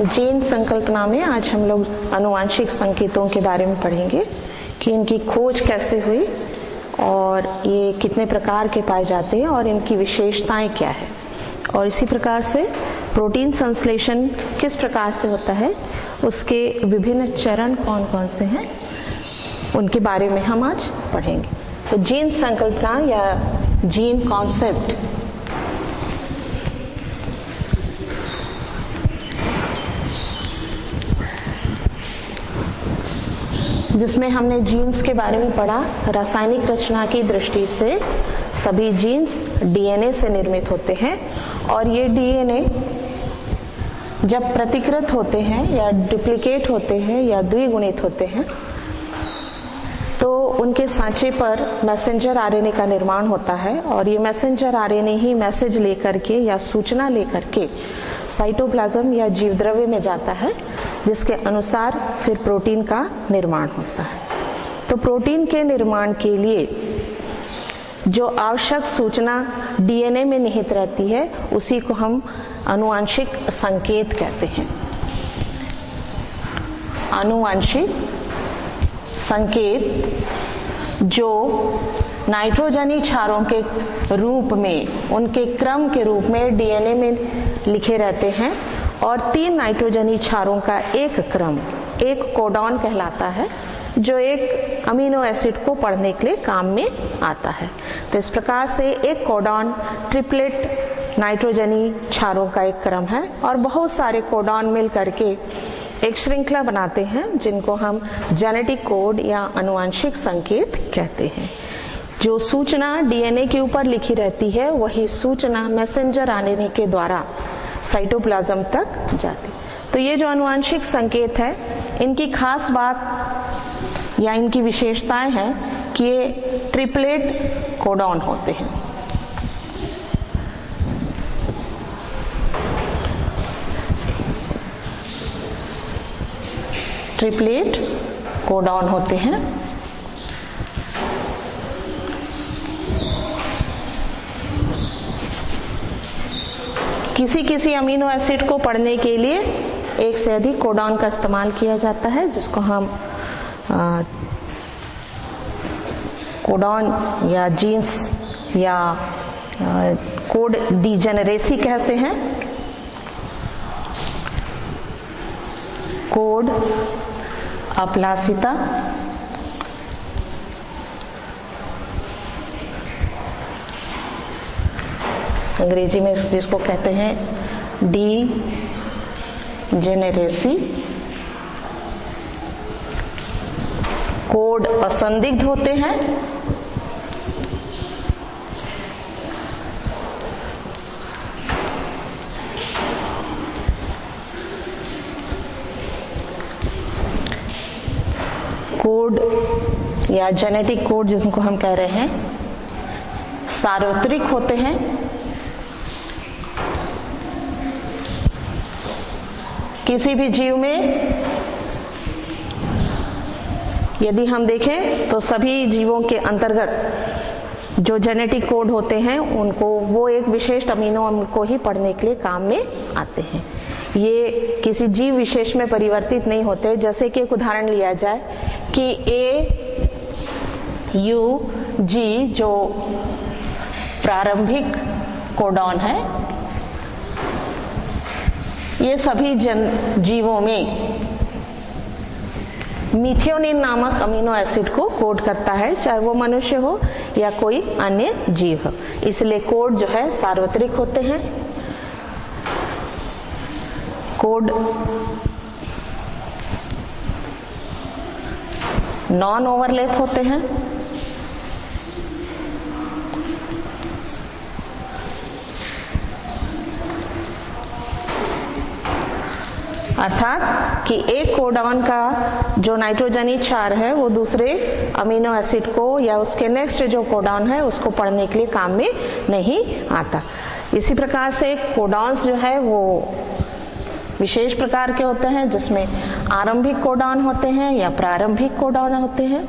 Gene संकल्पना में आज हम लोग आनुवांशिक संकेतों के बारे में पढ़ेंगे कि इनकी खोज कैसे हुई और ये कितने प्रकार के पाए जाते हैं और इनकी विशेषताएं क्या है, और इसी प्रकार से प्रोटीन संश्लेषण किस प्रकार से होता है, उसके विभिन्न चरण कौन कौन से हैं, उनके बारे में हम आज पढ़ेंगे। तो जीन संकल्पना या जीन कॉन्सेप्ट जिसमें हमने जीन्स के बारे में पढ़ा। रासायनिक रचना की दृष्टि से सभी जीन्स डीएनए से निर्मित होते हैं और ये डीएनए जब प्रतिकृत होते हैं या डुप्लीकेट होते हैं या द्विगुणित होते हैं तो उनके सांचे पर मैसेंजर आरएनए का निर्माण होता है और ये मैसेंजर आरएनए ही मैसेज लेकर के या सूचना लेकर के साइटोप्लाज्म या जीवद्रव्य में जाता है, जिसके अनुसार फिर प्रोटीन का निर्माण होता है। तो प्रोटीन के निर्माण के लिए जो आवश्यक सूचना डीएनए में निहित रहती है उसी को हम आनुवांशिक संकेत कहते हैं। आनुवांशिक संकेत जो नाइट्रोजनी क्षारों के रूप में, उनके क्रम के रूप में डीएनए में लिखे रहते हैं और 3 नाइट्रोजनी क्षारों का एक क्रम एक कोडॉन कहलाता है, जो एक अमीनो एसिड को पढ़ने के लिए काम में आता है। तो इस प्रकार से एक कोडॉन ट्रिपलेट नाइट्रोजनी क्षारों का एक क्रम है और बहुत सारे कोडॉन मिल करके एक श्रृंखला बनाते हैं, जिनको हम जेनेटिक कोड या आनुवांशिक संकेत कहते हैं। जो सूचना डीएनए के ऊपर लिखी रहती है वही सूचना मैसेंजर आरएनए के द्वारा साइटोप्लाज्म तक जाती। तो ये जो आनुवांशिक संकेत है, इनकी खास बात या इनकी विशेषताएं हैं कि ये ट्रिपलेट कोडॉन होते हैं। ट्रिपलेट कोडॉन होते हैं। किसी किसी अमीनो एसिड को पढ़ने के लिए एक से अधिक कोडॉन का इस्तेमाल किया जाता है, जिसको हम कोडॉन या जीन्स या कोड डीजेनरेसी कहते हैं। कोड अप्लासिता, अंग्रेजी में जिसको कहते हैं डीजेनेरेसी। कोड असंदिग्ध होते हैं। कोड या जेनेटिक कोड जिसको हम कह रहे हैं सार्वत्रिक होते हैं। किसी भी जीव में यदि हम देखें तो सभी जीवों के अंतर्गत जो जेनेटिक कोड होते हैं उनको वो एक विशेष अमीनो अम्ल को ही पढ़ने के लिए काम में आते हैं। ये किसी जीव विशेष में परिवर्तित नहीं होते। जैसे कि एक उदाहरण लिया जाए कि AUG जो प्रारंभिक कोडॉन है, ये सभी जीवों में मीथियोनिन नामक अमीनो एसिड को कोड करता है, चाहे वो मनुष्य हो या कोई अन्य जीव हो। इसलिए कोड जो है सार्वत्रिक होते हैं। कोड नॉन ओवरलैप होते हैं। अर्थात कि एक कोडॉन का जो नाइट्रोजनी क्षार है वो दूसरे अमीनो एसिड को या उसके नेक्स्ट जो कोडॉन है उसको पढ़ने के लिए काम में नहीं आता। इसी प्रकार से कोडॉन्स जो है वो विशेष प्रकार के होते हैं, जिसमें आरंभिक कोडॉन होते हैं या प्रारंभिक कोडॉन होते हैं।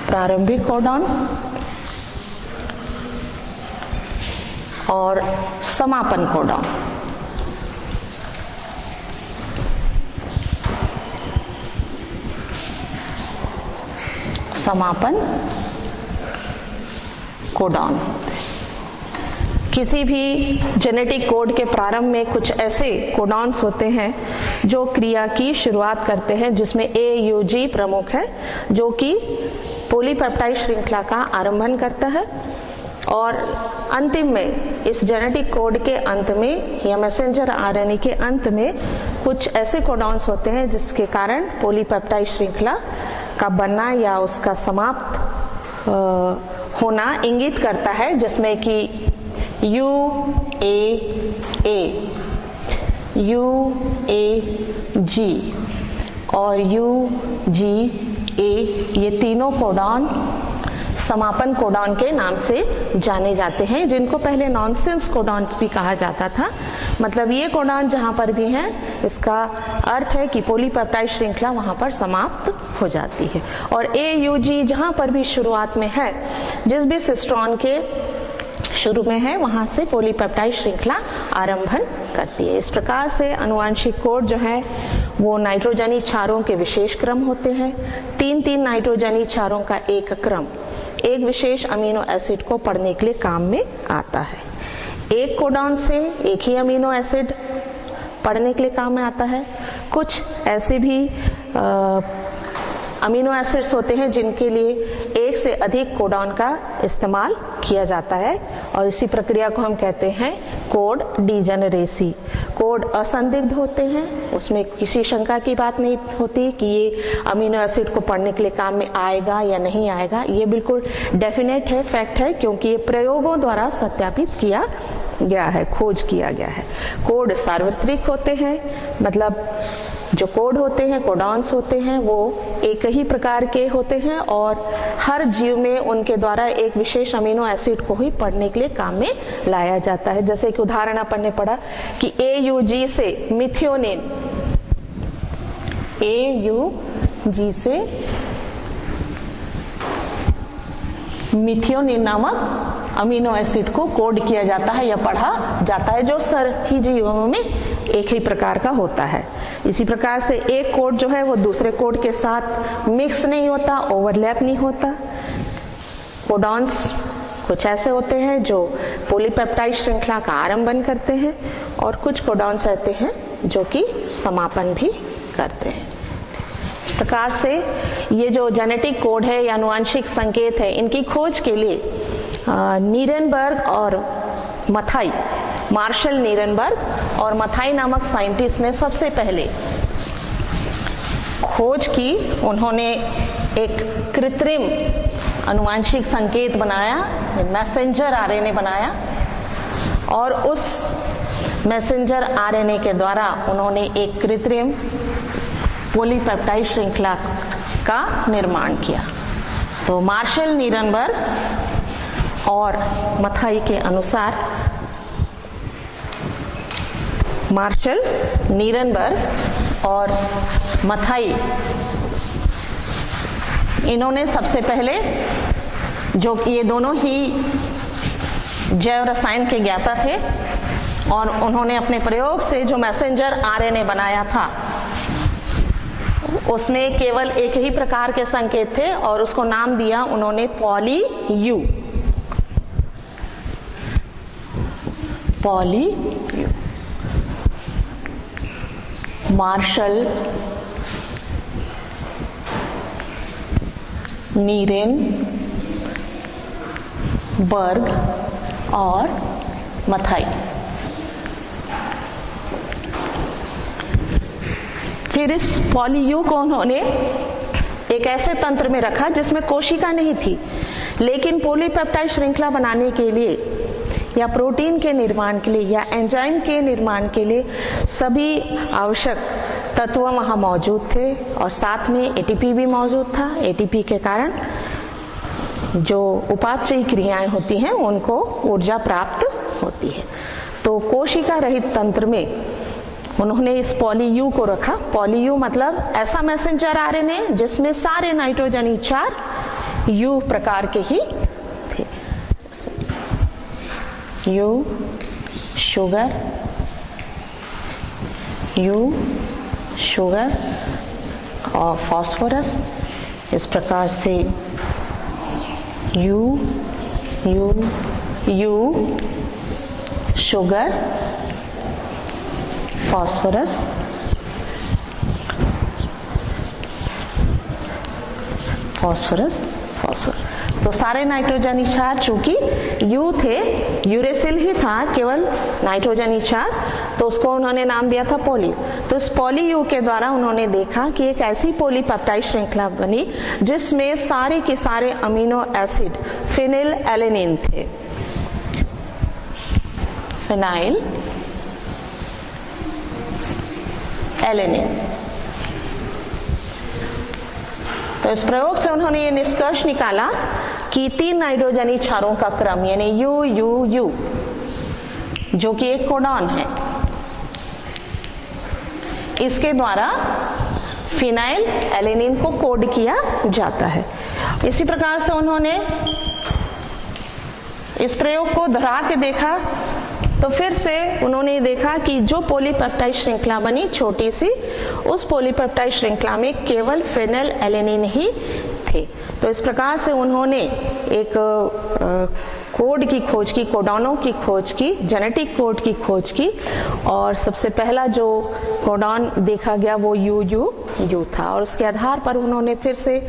प्रारंभिक कोडॉन और समापन कोडॉन। समापन कोडॉन किसी भी जेनेटिक कोड के प्रारंभ में कुछ ऐसे कोडॉन्स होते हैं जो क्रिया की शुरुआत करते हैं, जिसमें AUG प्रमुख है, जो कि पॉलीपेप्टाइड श्रृंखला का आरंभन करता है। और अंतिम में इस जेनेटिक कोड के अंत में या मैसेंजर RNA के अंत में कुछ ऐसे कोडॉन्स होते हैं जिसके कारण पॉलीपेप्टाइड श्रृंखला का बनना या उसका समाप्त होना इंगित करता है, जिसमें कि UAA, UAG और UGA ये तीनों कोडॉन समापन कोडॉन के नाम से जाने जाते हैं, जिनको पहले नॉनसेंस कोडॉन्स भी कहा जाता था। मतलब ये कोडॉन जहां पर भी हैं, इसका अर्थ है कि पॉलीपेप्टाइड श्रृंखला वहां पर समाप्त हो जाती है। और AUG जहां पर भी शुरुआत में है, जिस भी सिस्ट्रॉन के शुरू में है, वहां से पॉलीपेप्टाइड श्रृंखला आरंभन करती है। इस प्रकार से आनुवंशिक कोड जो है वो नाइट्रोजनी क्षारों के विशेष क्रम होते हैं। 3-3 नाइट्रोजनी क्षारों का एक क्रम एक विशेष अमीनो एसिड को पढ़ने के लिए काम में आता है। एक कोडॉन से एक ही अमीनो एसिड पढ़ने के लिए काम में आता है। कुछ ऐसे भी अमीनो एसिड्स होते हैं जिनके लिए एक से अधिक कोडॉन का इस्तेमाल किया जाता है, और इसी प्रक्रिया को हम कहते हैं कोड डिजेनरेसी। कोड असंदिग्ध होते हैं, उसमें किसी शंका की बात नहीं होती कि ये अमीनो एसिड को पढ़ने के लिए काम में आएगा या नहीं आएगा। ये बिल्कुल डेफिनेट है, फैक्ट है, क्योंकि ये प्रयोगों द्वारा सत्यापित किया गया है, खोज किया गया है। कोड सार्वत्रिक होते हैं, मतलब जो कोड होते हैं, कोडॉन्स होते हैं, वो एक ही प्रकार के होते हैं और हर जीव में उनके द्वारा एक विशेष अमीनो एसिड को ही पढ़ने के लिए काम में लाया जाता है। जैसे कि उदाहरण अपन ने पढ़ा कि AUG से मिथियोनिन, AUG से मिथियोनिन नामक अमीनो एसिड को कोड किया जाता है या पढ़ा जाता है, जो सभी जीवों में एक ही प्रकार का होता है। इसी प्रकार से एक कोड जो है वो दूसरे कोड के साथ मिक्स नहीं होता, ओवरलैप नहीं होता। कोडॉन्स कुछ ऐसे होते हैं जो पॉलीपेप्टाइड श्रृंखला का आरंभन करते हैं, और कुछ कोडॉन्स रहते हैं जो कि समापन भी करते हैं। इस प्रकार से ये जो जेनेटिक कोड है या आनुवंशिक संकेत है, इनकी खोज के लिए नीरेनबर्ग और मथाई, मार्शल नीरेनबर्ग और मथाई नामक साइंटिस्ट ने सबसे पहले खोज की। उन्होंने एक कृत्रिम आनुवंशिक संकेत बनाया, मैसेंजर RNA बनाया, और उस मैसेंजर RNA के द्वारा उन्होंने एक कृत्रिम पॉलीपेप्टाइड श्रृंखला का निर्माण किया। तो मार्शल नीरेनबर्ग और मथाई के अनुसार, मार्शल नीरेनबर्ग और मथाई, इन्होंने सबसे पहले, जो ये दोनों ही जैव रसायन के ज्ञाता थे, और उन्होंने अपने प्रयोग से जो मैसेंजर RNA बनाया था उसमें केवल एक ही प्रकार के संकेत थे, और उसको नाम दिया उन्होंने पॉली-यू। पॉली-यू। मार्शल नीरेनबर्ग और मथाई। फिर इस पॉली-यू को उन्होंने एक ऐसे तंत्र में रखा जिसमें कोशिका नहीं थी, लेकिन पॉलीपेप्टाइड श्रृंखला बनाने के लिए या प्रोटीन के निर्माण के लिए या एंजाइम के निर्माण के लिए सभी आवश्यक तत्व वहां मौजूद थे, और साथ में ATP भी मौजूद था। ATP के कारण जो उपापचयी क्रियाएं होती हैं उनको ऊर्जा प्राप्त होती है। तो कोशिका रहित तंत्र में उन्होंने इस पॉली-यू को रखा। पॉली-यू मतलब ऐसा मैसेंजर RNA जिसमें सारे नाइट्रोजनी क्षार U प्रकार के ही थे। U sugar, U sugar और phosphorus। इस प्रकार से U U U sugar, phosphorus, phosphorus, phosphorus। तो सारे नाइट्रोजनी क्षार चूंकि U थे, यूरेसिल ही था केवल नाइट्रोजनी क्षार, तो उसको उन्होंने नाम दिया था पॉली। तो इस पॉली यू के द्वारा उन्होंने देखा कि एक ऐसी पॉलीपेप्टाइड श्रृंखला बनी जिसमें सारे के सारे अमीनो एसिड फिनिल एलेनिन थे, फिनाइल एलेनिन। तो इस प्रयोग से उन्होंने ये निष्कर्ष निकाला कि 3 नाइट्रोजनी क्षारों का क्रम यानी यू यू यू, जो कि एक कोडॉन है, इसके द्वारा फिनाइल एलेनिन को कोड किया जाता है। इसी प्रकार से उन्होंने इस प्रयोग को दोहरा के देखा, तो फिर से उन्होंने देखा कि जो पॉलीपेप्टाइड श्रृंखला बनी छोटी सी, उस पॉलीपेप्टाइड श्रृंखला में केवल फिनाइल एलेनिन ही थे। तो इस प्रकार से उन्होंने एक कोड की खोज की, कोडॉनों की खोज की, जेनेटिक कोड की खोज की, और सबसे पहला जो कोडॉन देखा गया वो यू यू यू था। और उसके आधार पर उन्होंने फिर से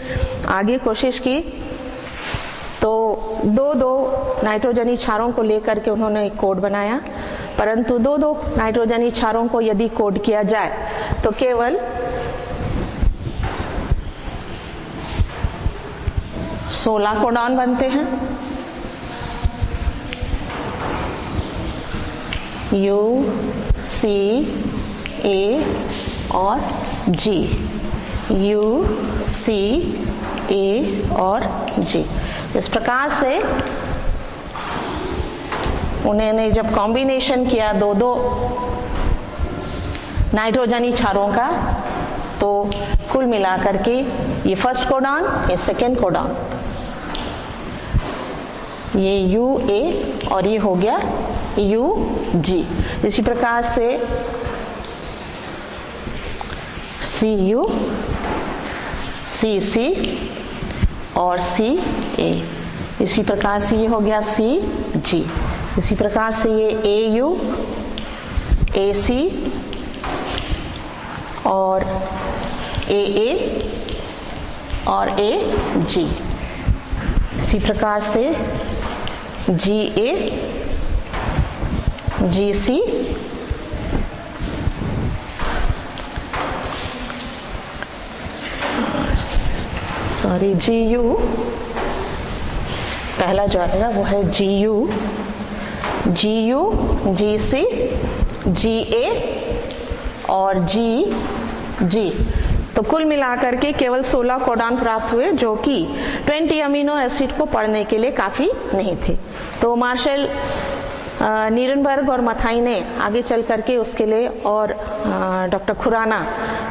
आगे कोशिश की, तो दो नाइट्रोजनी क्षारों को लेकर के उन्होंने एक कोड बनाया, परंतु दो नाइट्रोजनी क्षारों को यदि कोड किया जाए तो केवल 16 कोडॉन बनते हैं। U, C, A और G, U, C, A और G। इस प्रकार से उन्होंने जब कॉम्बिनेशन किया दो नाइट्रोजनी क्षारों का, तो कुल मिलाकर के ये फर्स्ट कोडॉन, ये सेकेंड कोडॉन, ये यू ए और ये हो गया यू जी। इसी प्रकार से सी यू, सी सी और सी ए। इसी प्रकार से ये हो गया सी जी। इसी प्रकार से ये ए यू, ए सी और ए और ए जी। इसी प्रकार से जी ए, जी सी, सॉरी जी यू, पहला जो आएगा वो है जी यू, जी यू, जी सी, जी ए और जी जी। तो कुल मिलाकर के केवल 16 कोडॉन प्राप्त हुए, जो कि 20 अमीनो एसिड को पढ़ने के लिए काफी नहीं थे। तो मार्शल नीरनबर्ग और मथाई ने आगे चल करके उसके लिए, और डॉक्टर खुराना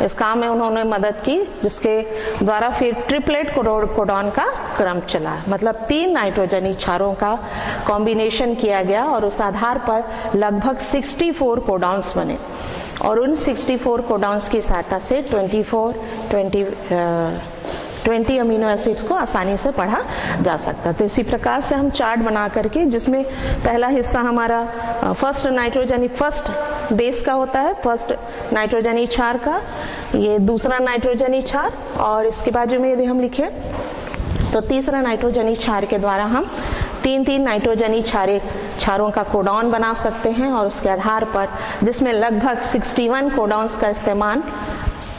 इस काम में उन्होंने मदद की, जिसके द्वारा फिर ट्रिपलेट कोडॉन का क्रम चला। मतलब 3 नाइट्रोजनी क्षारों का कॉम्बिनेशन किया गया और उस आधार पर लगभग 64 कोडॉन्स बने, और उन 64 कोडॉन्स की सहायता से 20 अमीनो एसिड्स को आसानी से पढ़ा जा सकता। तो इसी प्रकार से हम चार्ट बना करके, जिसमें पहला हिस्सा हमारा फर्स्ट नाइट्रोजनी, फर्स्ट बेस का होता है, फर्स्ट नाइट्रोजनी क्षार का, ये दूसरा नाइट्रोजनी क्षार, और इसके बाजू में यदि हम लिखें तो तीसरा नाइट्रोजनी क्षार के द्वारा हम 3 नाइट्रोजनी क्षारों का कोडॉन बना सकते हैं, और उसके आधार पर जिसमें लगभग 61 कोडॉन्स का इस्तेमाल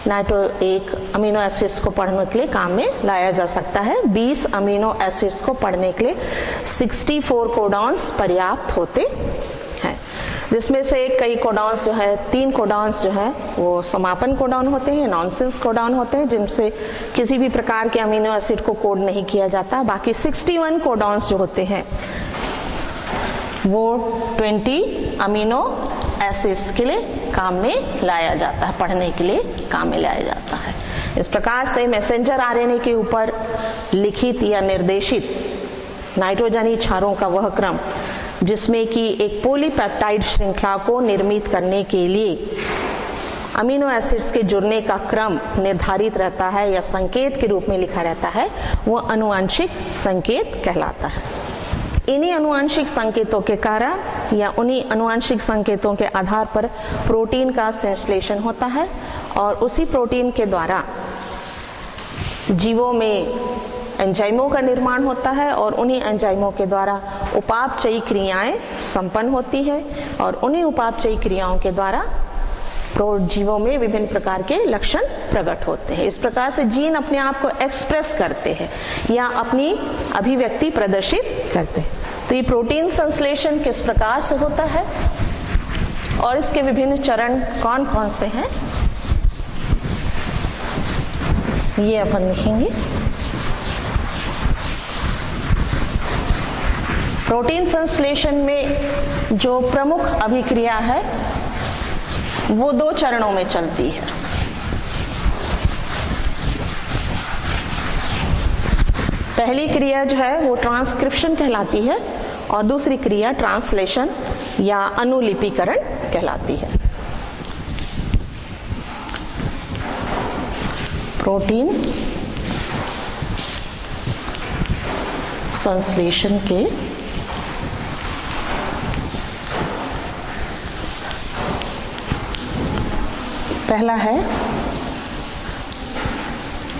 एक अमीनो एसिड्स को पढ़ने के लिए काम में लाया जा सकता है। 20 अमीनो एसिड्स को पढ़ने के लिए 64 कोडॉन्स पर्याप्त होते हैं, जिसमें से कई कोडॉन्स जो है, 3 कोडॉन्स जो है वो समापन कोडॉन होते हैं, नॉनसेंस कोडॉन होते हैं, जिनसे किसी भी प्रकार के अमीनो एसिड को कोड नहीं किया जाता। बाकी 61 कोडॉन्स जो होते हैं वो 20 अमीनो एसिड्स के लिए काम में लाया जाता है, पढ़ने के लिए काम में लाया जाता है। इस प्रकार से मैसेंजर आरएनए के ऊपर लिखित या निर्देशित नाइट्रोजनी क्षारों का वह क्रम जिसमें कि एक पॉलीपेप्टाइड श्रृंखला को निर्मित करने के लिए अमीनो एसिड्स के जुड़ने का क्रम निर्धारित रहता है या संकेत के रूप में लिखा रहता है, वो आनुवंशिक संकेत कहलाता है। इन्हीं आनुवंशिक संकेतों के कारण या उन्हीं आनुवंशिक संकेतों के आधार पर प्रोटीन का संश्लेषण होता है और उसी प्रोटीन के द्वारा जीवों में एंजाइमों का निर्माण होता है और उन्हीं एंजाइमों के द्वारा उपापचयी क्रियाएं संपन्न होती है और उन्हीं उपापचयी क्रियाओं के द्वारा जीवों में विभिन्न प्रकार के लक्षण प्रकट होते हैं। इस प्रकार से जीन अपने आप को एक्सप्रेस करते हैं या अपनी अभिव्यक्ति प्रदर्शित करते हैं। तो ये प्रोटीन संश्लेषण किस प्रकार से होता है और इसके विभिन्न चरण कौन कौन से हैं, ये अपन लिखेंगे। प्रोटीन संश्लेषण में जो प्रमुख अभिक्रिया है वो 2 चरणों में चलती है। पहली क्रिया जो है वो ट्रांसक्रिप्शन कहलाती है और दूसरी क्रिया ट्रांसलेशन या अनुलिपिकरण कहलाती है। प्रोटीन संश्लेषण के पहला है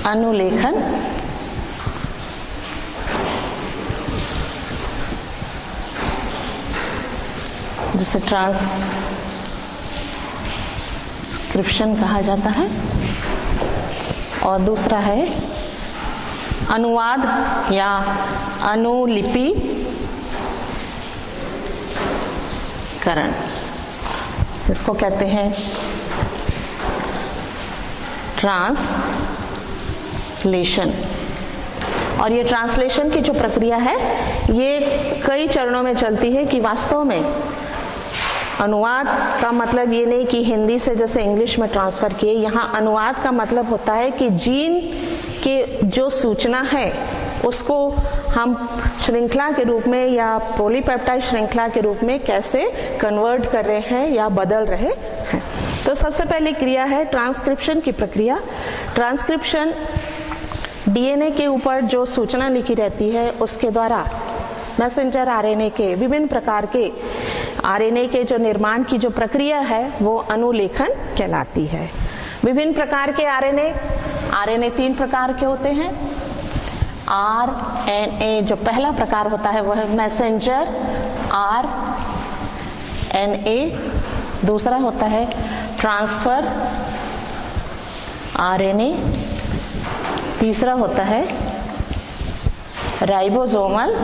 अनुलेखन, जिसे ट्रांसक्रिप्शन कहा जाता है, और दूसरा है अनुवाद या अनुलिपिकरण, इसको कहते हैं ट्रांसलेशन। और ये ट्रांसलेशन की जो प्रक्रिया है ये कई चरणों में चलती है कि वास्तव में अनुवाद का मतलब ये नहीं कि हिंदी से जैसे इंग्लिश में ट्रांसफर किए, यहाँ अनुवाद का मतलब होता है कि जीन के जो सूचना है उसको हम श्रृंखला के रूप में या पॉलीपेप्टाइड श्रृंखला के रूप में कैसे कन्वर्ट कर रहे हैं या बदल रहे हैं। तो सबसे पहली क्रिया है ट्रांसक्रिप्शन की प्रक्रिया। ट्रांसक्रिप्शन डीएनए के ऊपर जो सूचना लिखी रहती है उसके द्वारा मैसेंजर आरएनए के विभिन्न प्रकार के आरएनए के जो निर्माण की जो प्रक्रिया है वो अनुलेखन कहलाती है। विभिन्न प्रकार के आरएनए 3 प्रकार के होते हैं। आरएनए जो पहला प्रकार होता है वह है मैसेंजर आरएनए, दूसरा होता है ट्रांसफर आरएनए, तीसरा होता है राइबोसोमल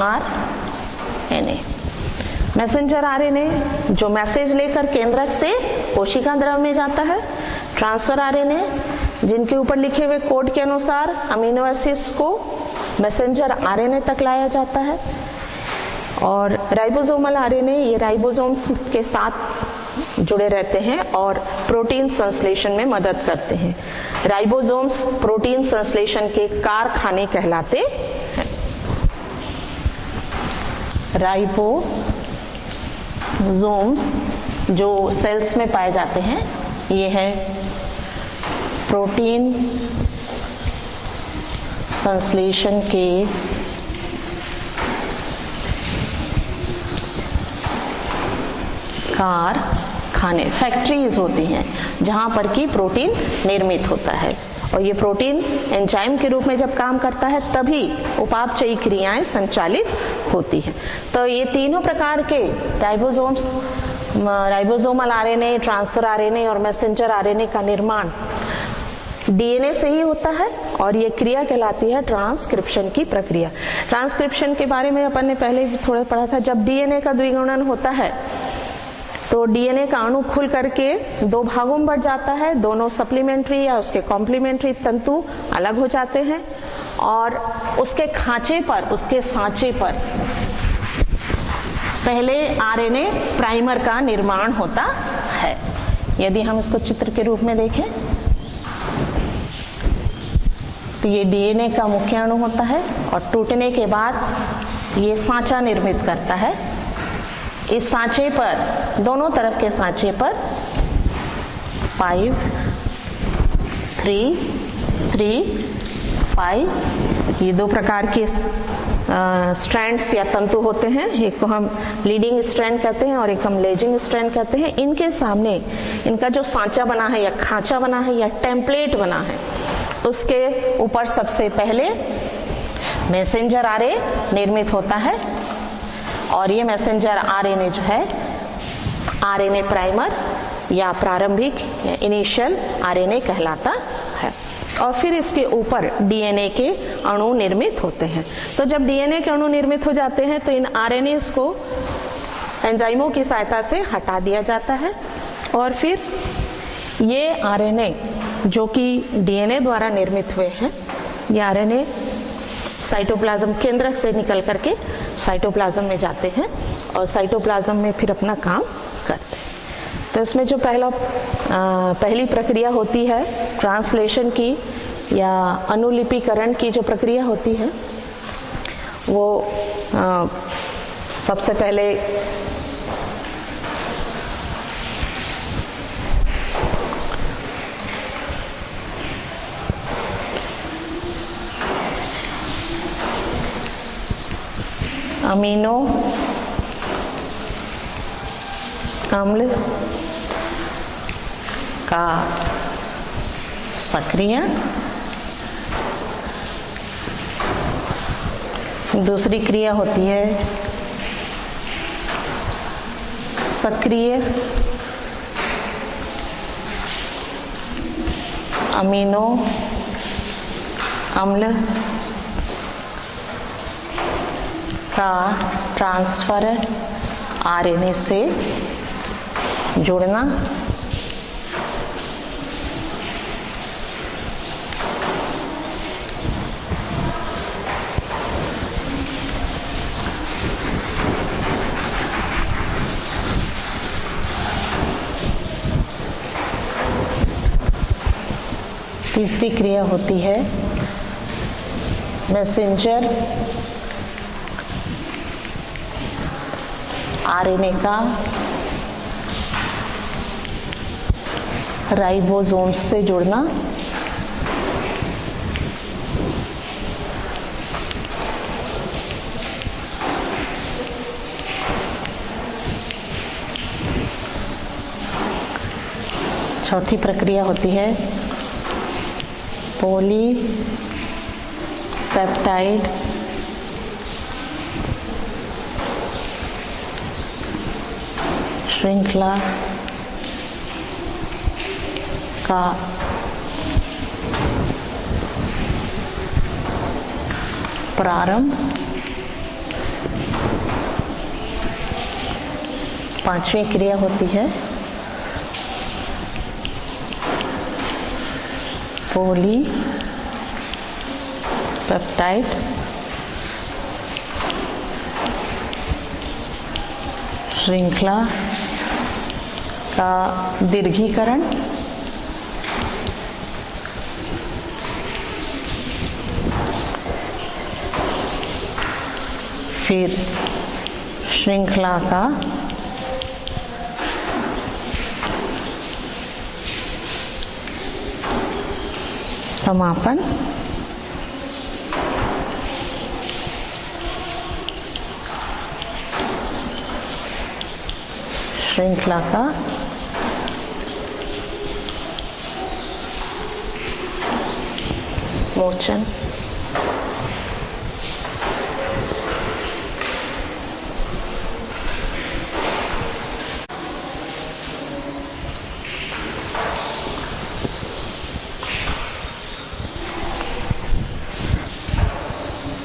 आरएनए। मैसेंजर आरएनए जो मैसेज लेकर केंद्रक से कोशिका द्रव में जाता है। ट्रांसफर आरएनए जिनके ऊपर लिखे हुए कोड के अनुसार अमीनो एसिड्स को मैसेंजर आरएनए तक लाया जाता है। और राइबोसोमल आरएनए ये राइबोसोम्स के साथ जुड़े रहते हैं और प्रोटीन संश्लेषण में मदद करते हैं। राइबोसोम्स प्रोटीन संश्लेषण के कारखाने कहलाते हैं। राइबोसोम्स जो सेल्स में पाए जाते हैं ये है प्रोटीन संश्लेषण के कारखाने, फैक्ट्रीज होती हैं जहां पर कि प्रोटीन निर्मित होता है। और ये प्रोटीन एंजाइम के रूप में जब काम करता है तभी उपापचयी क्रियाएं संचालित होती हैं। तो ये तीनों प्रकार के राइबोसोमल आरएनए, ट्रांसफर आरएनए और मैसेंजर आरएनए का निर्माण डीएनए से ही होता है और ये क्रिया कहलाती है ट्रांसक्रिप्शन की प्रक्रिया। ट्रांसक्रिप्शन के बारे में अपन ने पहले भी थोड़ा पढ़ा था। जब डीएनए का द्विगुणन होता है तो डीएनए का अणु खुल करके 2 भागों में बढ़ जाता है। दोनों सप्लीमेंट्री या उसके कॉम्प्लीमेंट्री तंतु अलग हो जाते हैं और उसके खांचे पर, उसके सांचे पर पहले आरएनए प्राइमर का निर्माण होता है। यदि हम इसको चित्र के रूप में देखें तो ये डीएनए का मुख्य अणु होता है और टूटने के बाद ये सांचा निर्मित करता है इस सांचे पर, दोनों तरफ के सांचे पर 5 3 3 5 ये दो प्रकार के स्ट्रैंड्स या तंतु होते हैं। एक को हम लीडिंग स्ट्रैंड कहते हैं और एक हम लेजिंग स्ट्रैंड कहते हैं। इनके सामने इनका जो सांचा बना है या खांचा बना है या टेम्पलेट बना है, उसके ऊपर सबसे पहले मैसेंजर आरएनए निर्मित होता है और ये मैसेंजर आरएनए जो है आरएनए प्राइमर या प्रारंभिक या इनिशियल आरएनए कहलाता है। और फिर इसके ऊपर डीएनए के अणु निर्मित होते हैं। तो जब डीएनए के अणु निर्मित हो जाते हैं तो इन आरएनए को एंजाइमों की सहायता से हटा दिया जाता है और फिर ये आरएनए जो कि डीएनए द्वारा निर्मित हुए हैं, ये आरएनए साइटोप्लाज्म केंद्रक से निकल करके साइटोप्लाज्म में जाते हैं और साइटोप्लाज्म में फिर अपना काम करते हैं। तो इसमें जो पहली प्रक्रिया होती है ट्रांसलेशन की या अनुलिपिकरण की जो प्रक्रिया होती है, वो सबसे पहले अमीनो अम्ल का सक्रियण, दूसरी क्रिया होती है सक्रिय अमीनो अम्ल का ट्रांसफर आरएनए से जुड़ना। तीसरी क्रिया होती है मैसेंजर आरएनए का राइबोसोम्स से जुड़ना। चौथी प्रक्रिया होती है पॉलीपेप्टाइड श्रृंखला का प्रारंभ। पांचवी क्रिया होती है पॉलीपेप्टाइड श्रृंखला का दीर्घीकरण। फिर श्रृंखला का समापन। श्रृंखला का मोचन।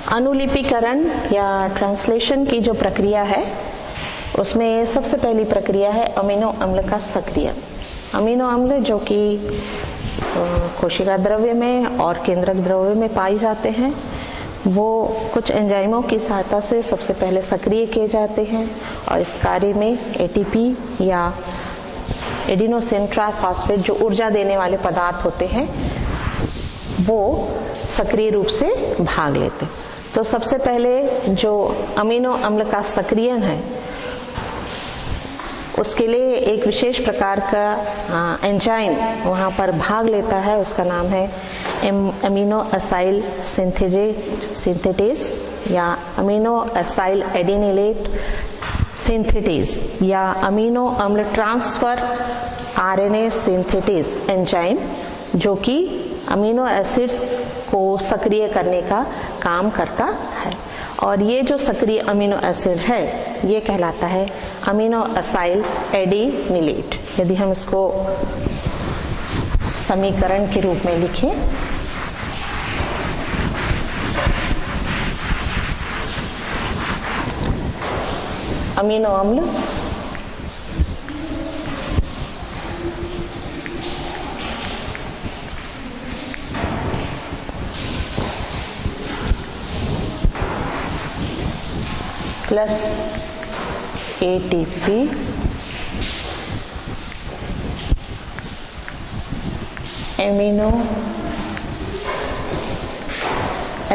अनुलिपिकरण या ट्रांसलेशन की जो प्रक्रिया है, उसमें सबसे पहली प्रक्रिया है अमीनो अम्ल का सक्रियण। अमीनो अम्ल जो कि कोशिका द्रव्य में और केंद्रक द्रव्य में पाए जाते हैं, वो कुछ एंजाइमों की सहायता से सबसे पहले सक्रिय किए जाते हैं और इस कार्य में एटीपी या एडिनोसिन ट्राइफॉस्फेट जो ऊर्जा देने वाले पदार्थ होते हैं, वो सक्रिय रूप से भाग लेते हैं। तो सबसे पहले जो अमीनो अम्ल का सक्रियण है, उसके लिए एक विशेष प्रकार का एंजाइम वहाँ पर भाग लेता है, उसका नाम है अमीनो एसाइल सिंथेटेज या अमीनो एसाइल एडिनिलेट सिंथेटेज या अमीनो अम्ल ट्रांसफर आरएनए सिंथेटेज एंजाइम, जो कि अमीनो एसिड्स को सक्रिय करने का काम करता है। और ये जो सक्रिय अमीनो एसिड है ये कहलाता है अमीनो एसाइल एडिनिलेट। यदि हम इसको समीकरण के रूप में लिखें, अमीनो अम्ल plus ATP amino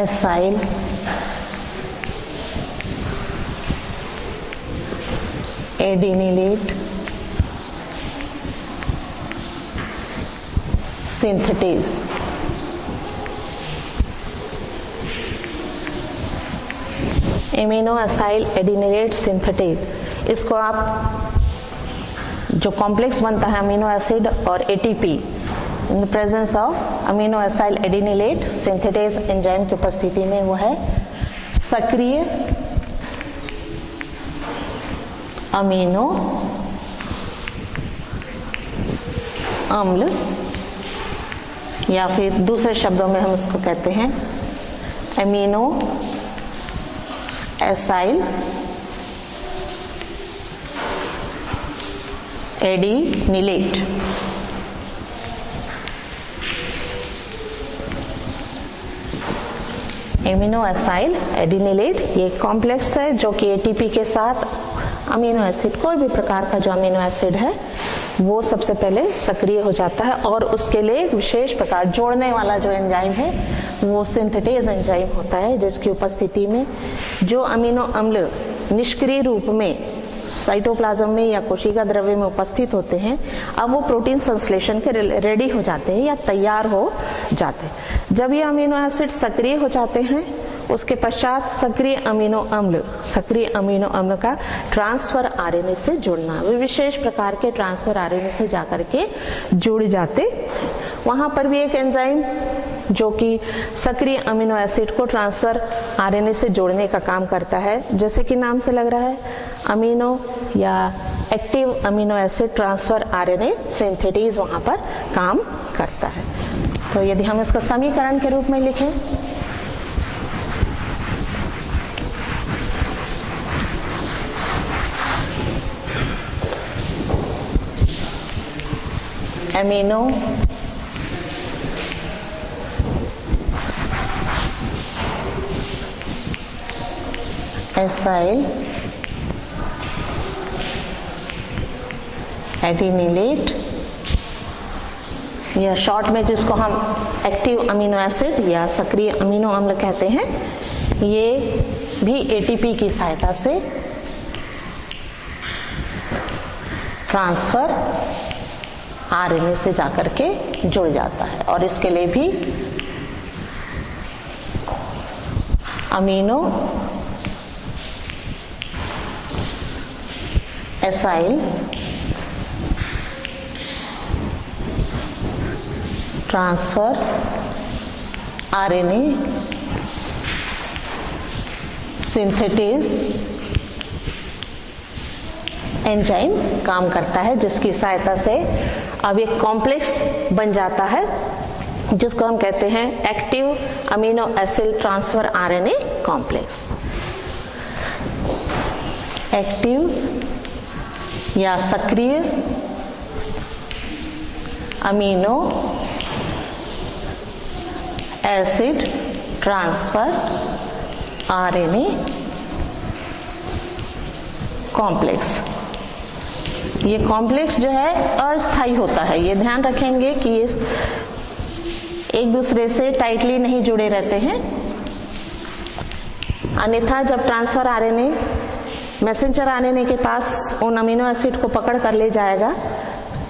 acyl adenylate synthetase. Amino acyl adenylate synthetase, इसको आप जो कॉम्प्लेक्स बनता है अमीनो एसिड और ATP in the presence of amino acyl adenylate synthetase enzyme की उपस्थिति में, वो है सक्रिय अमीनो अम्ल, या फिर दूसरे शब्दों में हम इसको कहते हैं अमीनो एसाइल एडिनिलेट। एमिनो एसाइल एडिनिलेट ये कॉम्प्लेक्स है जो कि एटीपी के साथ अमीनो एसिड, कोई भी प्रकार का जो अमीनो एसिड है वो सबसे पहले सक्रिय हो जाता है, और उसके लिए एक विशेष प्रकार जोड़ने वाला जो एंजाइम है वो सिंथेटेज एंजाइम होता है, जिसकी उपस्थिति में जो अमीनो अम्ल निष्क्रिय रूप में साइटोप्लाज्म में या कोशिका द्रव्य में उपस्थित होते हैं, अब वो प्रोटीन संश्लेषण के रेडी हो जाते हैं या तैयार हो जाते हैं। जब ये अमीनो एसिड सक्रिय हो जाते हैं, उसके पश्चात सक्रिय अमीनो अम्ल का ट्रांसफर आरएनए से जुड़ना, वे विशेष प्रकार के ट्रांसफर आरएनए से जाकर के जुड़ जाते। वहां पर भी एक एंजाइम जो कि सक्रिय अमीनो एसिड को ट्रांसफर आरएनए से जोड़ने का काम करता है, जैसे कि नाम से लग रहा है अमीनो या active amino acid transfer RNA synthetase वहां पर काम करता है। तो यदि हम इसको समीकरण के रूप में लिखें, अमीनो एसाइल एडिनिलेट, या शॉर्ट में जिसको हम एक्टिव अमीनो एसिड या सक्रिय अमीनो अम्ल कहते हैं, ये भी एटीपी की सहायता से ट्रांसफर आरएनए से जाकर के जुड़ जाता है, और इसके लिए भी amino acyl transfer RNA synthetase enzyme काम करता है, जिसकी सहायता से अब एक कॉम्प्लेक्स बन जाता है जिसको हम कहते हैं active amino acid transfer RNA complex. Active या सक्रिय amino acid transfer RNA complex. ये कॉम्प्लेक्स जो है अस्थायी होता है, ये ध्यान रखेंगे कि ये एक दूसरे से टाइटली नहीं जुड़े रहते हैं, अन्यथा जब ट्रांसफर आरएनए मैसेंजर आरएनए के पास उन अमीनो एसिड को पकड़ कर ले जाएगा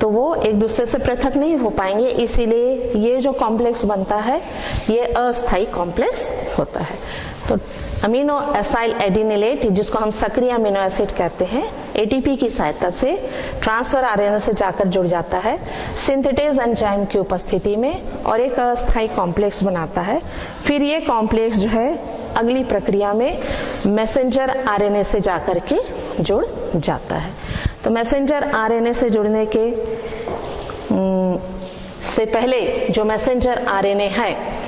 तो वो एक दूसरे से पृथक नहीं हो पाएंगे, इसीलिए ये जो कॉम्प्लेक्स बनता है ये अस्थायी कॉम्प्लेक्स होता है। तो अमीनो एसाइल एडिनिलेट, जिसको हम सक्रिय अमीनो एसिड कहते हैं, एटीपी की सहायता से ट्रांसफर आरएनए से जाकर जुड़ जाता है सिंथेटेज एंजाइम की उपस्थिति में और एक अस्थायी कॉम्प्लेक्स बनाता है। फिर ये कॉम्प्लेक्स जो है अगली प्रक्रिया में मैसेंजर आरएनए से जाकर के जुड़ जाता है। तो मैसेंजर आरएनए से जुड़ने के से पहले जो मैसेंजर आरएनए है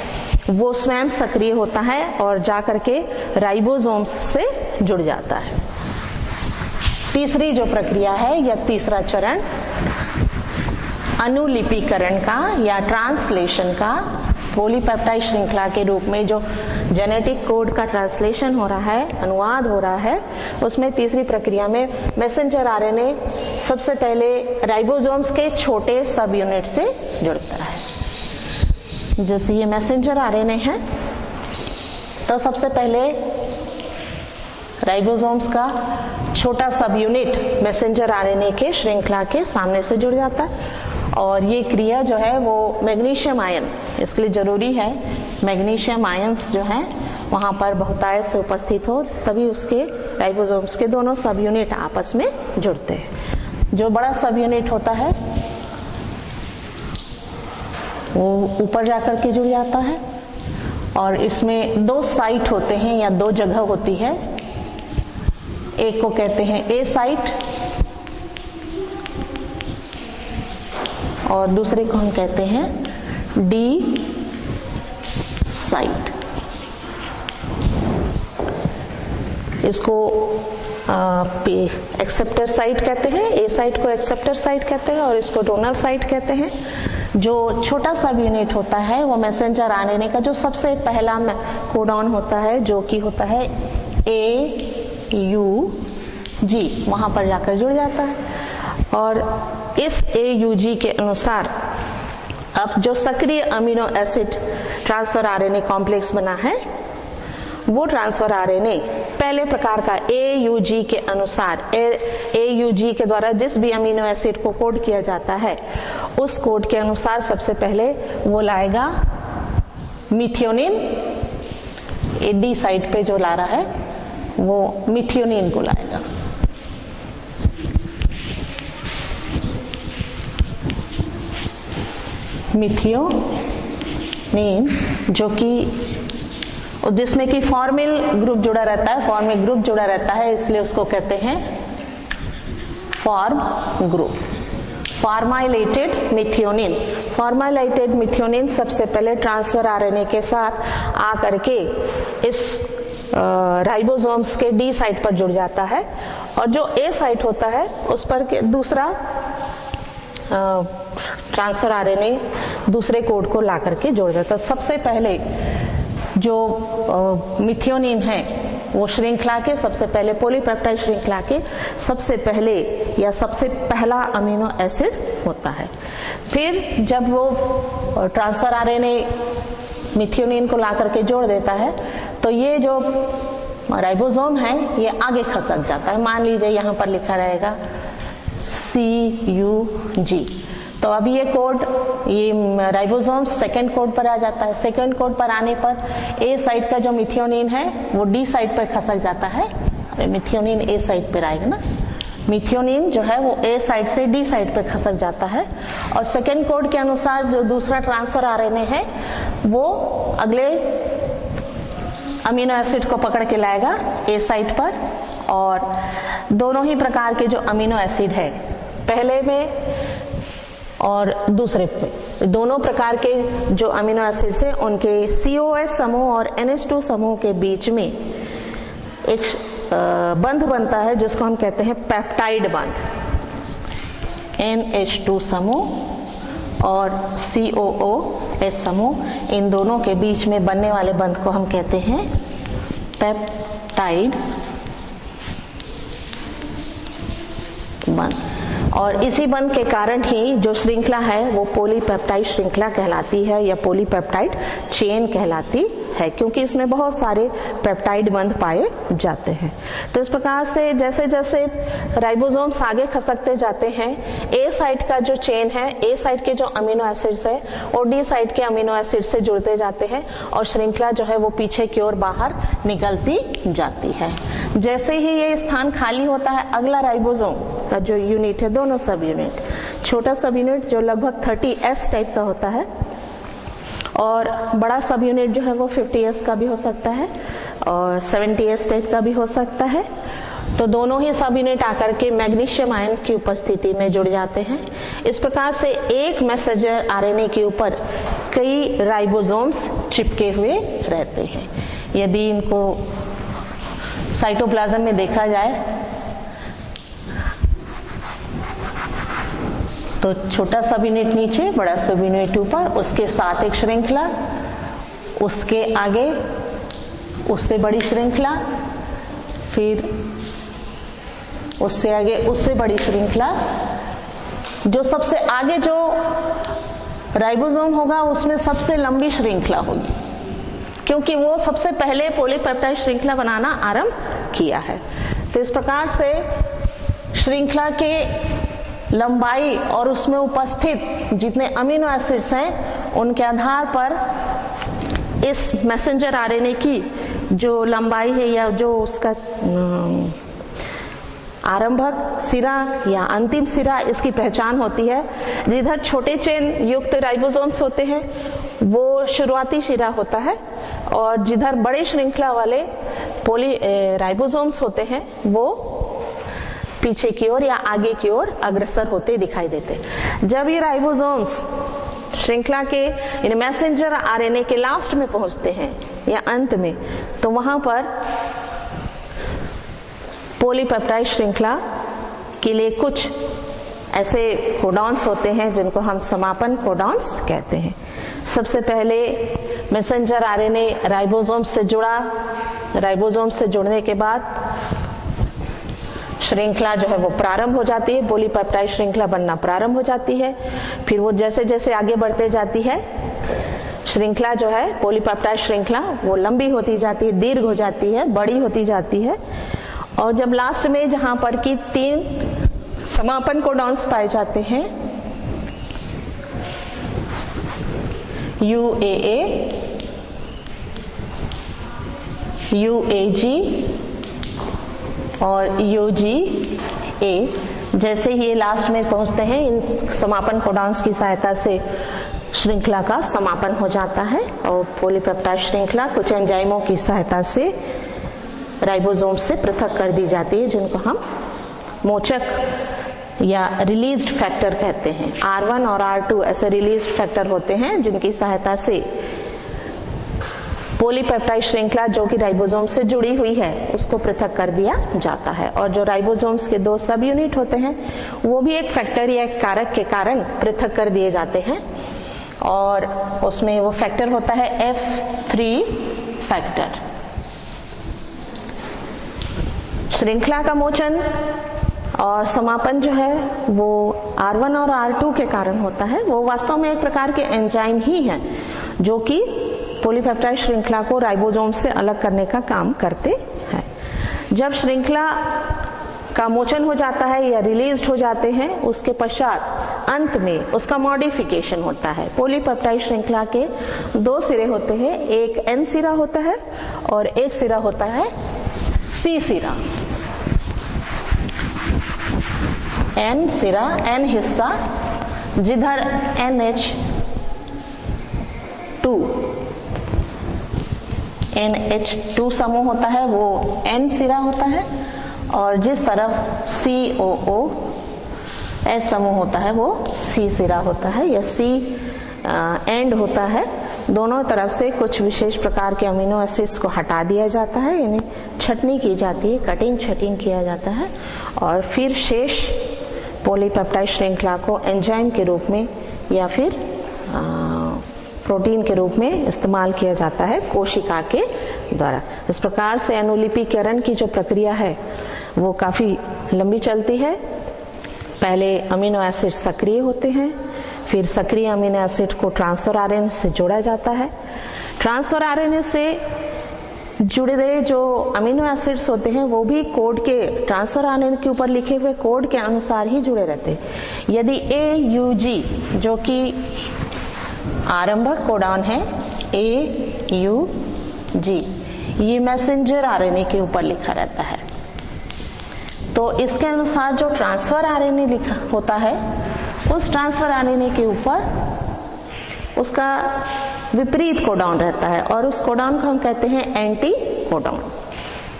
वो स्वयं सक्रिय होता है और जाकर के राइबोसोम्स से जुड़ जाता है। तीसरी जो प्रक्रिया है या तीसरा चरण अनुलिपीकरण का या ट्रांसलेशन का, पॉलीपेप्टाइड श्रृंखला के रूप में जो जेनेटिक कोड का ट्रांसलेशन हो रहा है, अनुवाद हो रहा है, उसमें तीसरी प्रक्रिया में मैसेंजर आरएनए सबसे पहले राइबोसोम्स के छोटे सब यूनिट से जुड़ता है। जैसे ये मैसेंजर आरएनए है तो सबसे पहले राइबोसोम्स का छोटा सब यूनिट मैसेंजर आरएनए के श्रृंखला के सामने से जुड़ जाता है और ये क्रिया जो है वो मैग्नीशियम आयन, इसके लिए जरूरी है मैग्नीशियम आयंस जो है वहां पर बहुतायत से उपस्थित हो, तभी उसके राइबोसोम्स के दोनों सब यूनिट आपस में जुड़ते हैं। जो बड़ा सब यूनिट होता है वो ऊपर जाकर के जुड़ जाता है और इसमें दो साइट होते हैं या दो जगह होती है। एक को कहते हैं ए साइट और दूसरे को हम कहते हैं डी साइट। इसको एक्सेप्टर साइट कहते हैं, ए साइट को एक्सेप्टर साइट कहते हैं और इसको डोनर साइट कहते हैं। जो छोटा सब यूनिट होता है वो मैसेंजर आरएनए का जो सबसे पहला कोडॉन होता है जो कि होता है AUG, वहां पर जाकर जुड़ जाता है और इस AUG के अनुसार अब जो सक्रिय amino acid transfer RNA complex बना है वो ट्रांसफर आरएनए पहले प्रकार का AUG के अनुसार, AUG के द्वारा जिस भी अमीनो एसिड को कोड किया जाता है उस कोड के अनुसार सबसे पहले वो लाएगा मिथियोनिन। डी साइड पे जो ला रहा है वो मिथियोनिन को लाएगा। मिथियोनिन जो कि जिसमें कि फॉर्मिल ग्रुप जुड़ा रहता है, फॉर्मिल ग्रुप जुड़ा रहता है इसलिए उसको कहते हैं फॉर्म ग्रुप। फॉर्माइलेटेड मिथियोनिन, फॉर्माइलेटेड मिथियोनिन सबसे पहले ट्रांसफर आरएनए के साथ आकर के इस राइबोसोम्स के डी साइट पर जुड़ जाता है और जो ए साइट होता है उस पर के दूसरा ट्रांसफर आरएनए दूसरे कोड को ला करके जोड़ देता है। सबसे पहले जो मिथियोनिन है वो श्रृंखला के सबसे पहले, पॉलीपेप्टाइड श्रृंखला के सबसे पहले या सबसे पहला अमीनो एसिड होता है। फिर जब वो ट्रांसफर आरएनए मिथियोनिन को ला करके जोड़ देता है तो ये जो राइबोसोम है ये आगे खसक जाता है। मान लीजिए यहाँ पर लिखा रहेगा CUG, तो अभी ये कोड, ये राइबोसोम सेकेंड कोड पर आ जाता है। सेकेंड कोड पर आने पर ए साइट का जो मिथियोनिन है वो डी साइट पर खसक जाता है। अरे मिथियोनिन ए साइट पर आएगा ना, मिथियोनिन जो है वो ए साइट से डी साइट पे खसक जाता है और सेकेंड कोड के अनुसार जो दूसरा ट्रांसफर आरएनए है वो अगले अमीनो एसिड को पकड़ के लाएगा ए साइट पर और दोनों ही प्रकार के जो अमीनो एसिड है पहले में और दूसरे पे, दोनों प्रकार के जो अमीनो एसिड्स हैं उनके COS समूह और NH2 समूह के बीच में एक बंध बनता है जिसको हम कहते हैं पेप्टाइड बंध। NH2 समूह और COOS समूह, इन दोनों के बीच में बनने वाले बंध को हम कहते हैं पेप्टाइड बंध। और इसी बंध के कारण ही जो श्रृंखला है वो पॉलीपेप्टाइड श्रृंखला कहलाती है या पॉलीपेप्टाइड चेन कहलाती है, क्योंकि इसमें बहुत सारे पेप्टाइड बंध पाए जाते हैं। तो इस प्रकार से जैसे जैसे राइबोसोम्स आगे खसकते जाते हैं, ए साइट का जो चेन है, ए साइट के जो अमीनो एसिड्स है और डी साइट के अमीनो एसिड से जुड़ते जाते हैं और श्रृंखला जो है वो पीछे की ओर बाहर निकलती जाती है। जैसे ही ये स्थान खाली होता है, अगला राइबोसोम का जो यूनिट है, दोनों सब यूनिट, छोटा सब यूनिट जो लगभग 30S टाइप का होता है और बड़ा सब यूनिट जो है वो 50S का भी हो सकता है और 70S टाइप का भी हो सकता है। तो दोनों ही सब यूनिट आकर के मैग्नीशियम आयन की उपस्थिति में जुड़ जाते हैं। इस प्रकार से एक मैसेंजर आरएनए के ऊपर कई राइबोसोम्स चिपके हुए रहते हैं। यदि इनको साइटोप्लाज्म में देखा जाए तो छोटा सब यूनिट नीचे, बड़ा सब यूनिट ऊपर, उसके साथ एक श्रृंखला, उसके आगे उससे बड़ी श्रृंखला, फिर उससे आगे उससे बड़ी श्रृंखला। जो सबसे आगे जो राइबोसोम होगा उसमें सबसे लंबी श्रृंखला होगी, क्योंकि वो सबसे पहले पॉलीपेप्टाइड श्रृंखला बनाना आरंभ किया है। तो इस प्रकार से श्रृंखला के लंबाई और उसमें उपस्थित जितने अमीनो एसिड्स हैं उनके आधार पर इस मैसेंजर आरएनए की जो लंबाई है या जो उसका आरंभक सिरा या अंतिम सिरा, इसकी पहचान होती है। जिधर छोटे चेन युक्त राइबोसोम्स होते हैं वो शुरुआती सिरा होता है और जिधर बड़े श्रृंखला वाले राइबोसोम्स होते हैं वो पीछे की ओर या आगे की ओर अग्रसर होते दिखाई देते। जब ये राइबोसोम्स श्रृंखला के मैसेंजर आरएनए के लास्ट में पहुंचते हैं या अंत में, तो वहां पर पॉलीपेप्टाइड श्रृंखला के लिए कुछ ऐसे कोडॉन्स होते हैं जिनको हम समापन कोडॉन्स कहते हैं। सबसे पहले मैसेंजर आरएनए राइबोसोम से जुड़ा, राइबोसोम से जुड़ने के बाद श्रृंखला जो है वो प्रारंभ हो जाती है, पॉलीपेप्टाइड श्रृंखला बनना प्रारंभ हो जाती है। फिर वो जैसे जैसे आगे बढ़ते जाती है श्रृंखला जो है, पॉलीपेप्टाइड श्रृंखला वो लंबी होती जाती है, दीर्घ हो जाती है, बड़ी होती जाती है और जब लास्ट में जहां पर कि 3 समापन कोडॉन्स पाए जाते हैं, UAA, UAG और UGA, जैसे ही ये लास्ट में पहुंचते हैं इन समापन कोडॉन्स की सहायता से श्रृंखला का समापन हो जाता है और पॉलीपेप्टाइड श्रृंखला कुछ एंजाइमों की सहायता से राइबोसोम से पृथक कर दी जाती है, जिनको हम मोचक या रिलीज्ड फैक्टर कहते हैं। R1 और R2 ऐसे रिलीज्ड फैक्टर होते हैं जिनकी सहायता से पॉलीपेप्टाइड श्रृंखला जो कि राइबोसोम से जुड़ी हुई है उसको पृथक कर दिया जाता है। और जो राइबोसोम्स के 2 सब यूनिट होते हैं वो भी एक फैक्टर या एक कारक के कारण पृथक कर दिए जाते हैं और उसमें वो फैक्टर होता है F3 फैक्टर। श्रृंखला का मोचन और समापन जो है वो R1 और R2 के कारण होता है। वो वास्तव में एक प्रकार के एंजाइम ही हैं जो कि पॉलीपेप्टाइड श्रृंखला को राइबोसोम से अलग करने का काम करते हैं। जब श्रृंखला का मोचन हो जाता है या रिलीज्ड हो जाते हैं, उसके पश्चात अंत में उसका मॉडिफिकेशन होता है। पॉलीपेप्टाइड श्रृंखला के 2 सिरे होते हैं, एक N सिरा होता है और एक सिरा होता है C सिरा। N सिरा, N हिस्सा, जिधर NH2 समूह होता है वो N सिरा होता है और जिस तरफ COOS समूह होता है वो C सिरा होता है या C एंड होता है। दोनों तरफ से कुछ विशेष प्रकार के अमीनो एसिड्स को हटा दिया जाता है, यानी छटनी की जाती है, कटिंग छटिंग किया जाता है और फिर शेष पॉलीपेप्टाइड श्रृंखला को एंजाइम के रूप में या फिर प्रोटीन के रूप में इस्तेमाल किया जाता है कोशिका के द्वारा। इस प्रकार से अनुलिपीकरण की जो प्रक्रिया है वो काफी लंबी चलती है। पहले अमीनो एसिड सक्रिय होते हैं, फिर सक्रिय अमीनो एसिड को ट्रांसफर आरएनए से जोड़ा जाता है, ट्रांसफर आरएनए से जुड़े हुए जो अमीनो एसिड्स होते हैं वो भी कोड के, ट्रांसफर आरएनए के ऊपर लिखे हुए कोड के अनुसार ही जुड़े रहते हैं। यदि AUG जो कि आरंभक कोडॉन है, AUG, ये मैसेंजर आरएनए के ऊपर लिखा रहता है। तो इसके अनुसार जो ट्रांसफर आरएनए लिखा होता है, उस ट्रांसफर आरएनए के ऊपर उसका विपरीत कोडॉन रहता है और उस कोडॉन को हम कहते हैं एंटी कोडॉन।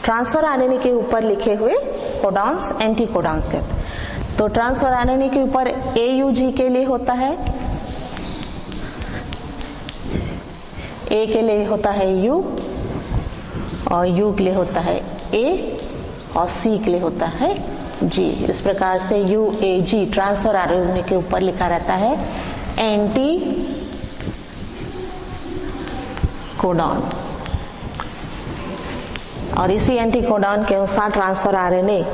ट्रांसफर आरएनए के ऊपर लिखे हुए कोडॉन्स एंटी कोडॉन्स कहते हैं। तो ट्रांसफर आरएनए के ऊपर AUG के लिए होता है, A के लिए होता है U, और U के लिए होता है A, और C के लिए होता है G। इस प्रकार से UAG ट्रांसफर आरएनए के ऊपर लिखा रहता है एंटी कोडॉन, और इसी एंटी कोडॉन के अनुसार ट्रांसफर आरएनए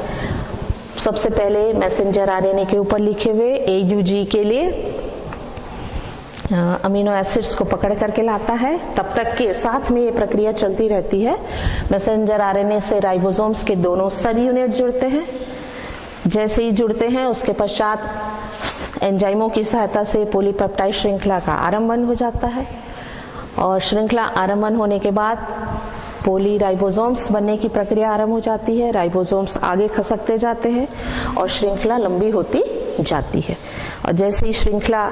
सबसे पहले मैसेंजर आरएनए के ऊपर लिखे हुए AUG के लिए अमीनो एसिड्स को पकड़ करके लाता है। तब तक के साथ में ये प्रक्रिया चलती रहती है। मैसेंजर आरएनए से राइबोसोम्स के दोनों सब यूनिट जुड़ते हैं। जैसे ही जुड़ते हैं उसके पश्चात एंजाइमों की सहायता से पॉलीपेप्टाइड श्रृंखला का आरंभन हो जाता है, और श्रृंखला आरंभन होने के बाद पोली राइबोसोम्स बनने की प्रक्रिया आरंभ हो जाती है। राइबोसोम्स आगे खसकते जाते हैं और श्रृंखला लंबी होती जाती है, और जैसे ही श्रृंखला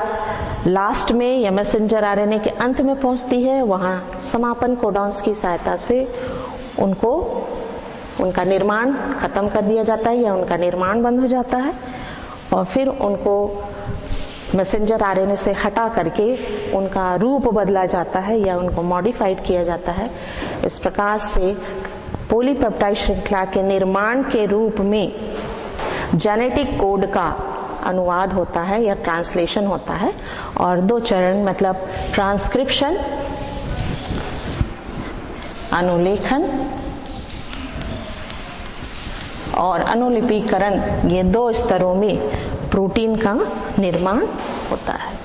लास्ट में या मैसेंजर आरएनए के अंत में पहुंचती है, वहां समापन कोडॉन्स की सहायता से उनका निर्माण खत्म कर दिया जाता है या उनका निर्माण बंद हो जाता है, और फिर उनको मैसेंजर आरएनए से हटा करके उनका रूप बदला जाता है या उनको मॉडिफाइड किया जाता है। इस प्रकार से पॉलीपेप्टाइड श्रृंखला के निर्माण के रूप में जेनेटिक कोड का अनुवाद होता है या ट्रांसलेशन होता है, और दो चरण मतलब ट्रांसक्रिप्शन, अनुलेखन और अनुलिपिकरण, ये दो स्तरों में प्रोटीन का निर्माण होता है।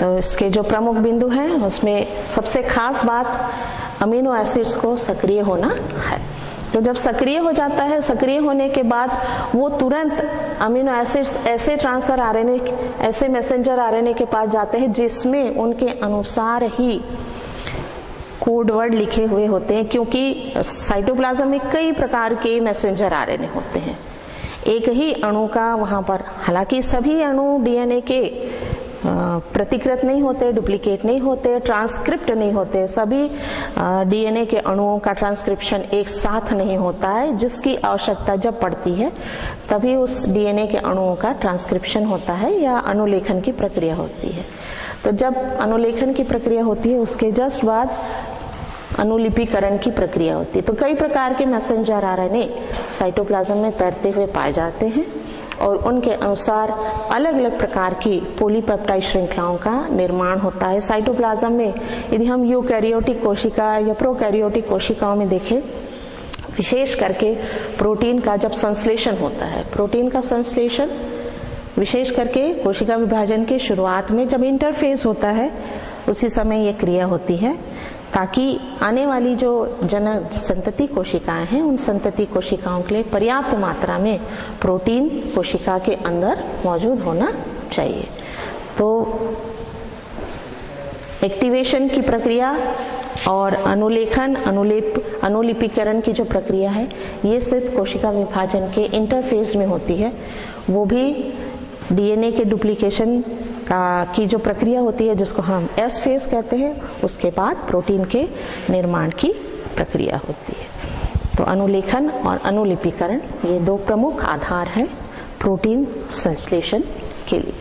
तो इसके जो प्रमुख बिंदु हैं उसमें सबसे खास बात अमीनो एसिड्स को सक्रिय होना है। तो जब सक्रिय हो जाता है, सक्रिय होने के बाद वो तुरंत अमीनो एसिड्स ऐसे ट्रांसफर आरएनए, ऐसे मैसेंजर आरएनए के पास जाते हैं जिसमें उनके अनुसार ही कोड वर्ड लिखे हुए होते हैं, क्योंकि साइटोप्लाज्म में कई प्रकार के मैसेंजर आरएनए होते हैं। एक ही अणु का वहां पर, हालांकि सभी अणु डीएनए के प्रतिकृत नहीं होते, डुप्लीकेट नहीं होते, ट्रांसक्रिप्ट नहीं होते, सभी डीएनए के अणुओं का ट्रांसक्रिप्शन एक साथ नहीं होता है। जिसकी आवश्यकता जब पड़ती है तभी उस डीएनए के अणुओं का ट्रांसक्रिप्शन होता है या अनुलेखन की प्रक्रिया होती है। तो जब अनुलेखन की प्रक्रिया होती है उसके जस्ट बाद अनुलिपिकरण की प्रक्रिया होती है। तो कई प्रकार के मैसेंजर आरएनए साइटोप्लाज्म में तैरते हुए पाए जाते हैं और उनके अनुसार अलग अलग प्रकार की पॉलीपेप्टाइड श्रृंखलाओं का निर्माण होता है। साइटोप्लाज्म में यदि हम यूकैरियोटिक कोशिका या प्रोकैरियोटिक कोशिकाओं में देखें, विशेष करके प्रोटीन का जब संश्लेषण होता है, प्रोटीन का संश्लेषण विशेष करके कोशिका विभाजन के शुरुआत में जब इंटरफेस होता है उसी समय ये क्रिया होती है, ताकि आने वाली जो जनक संतति कोशिकाएं हैं उन संतति कोशिकाओं के लिए पर्याप्त मात्रा में प्रोटीन कोशिका के अंदर मौजूद होना चाहिए। तो एक्टिवेशन की प्रक्रिया और अनुलेखन, अनुलिपिकरण की जो प्रक्रिया है ये सिर्फ कोशिका विभाजन के इंटरफेस में होती है। वो भी डीएनए के डुप्लीकेशन की जो प्रक्रिया होती है जिसको हम एस फेज कहते हैं, उसके बाद प्रोटीन के निर्माण की प्रक्रिया होती है। तो अनुलेखन और अनुलिपिकरण ये दो प्रमुख आधार हैं प्रोटीन संश्लेषण के लिए।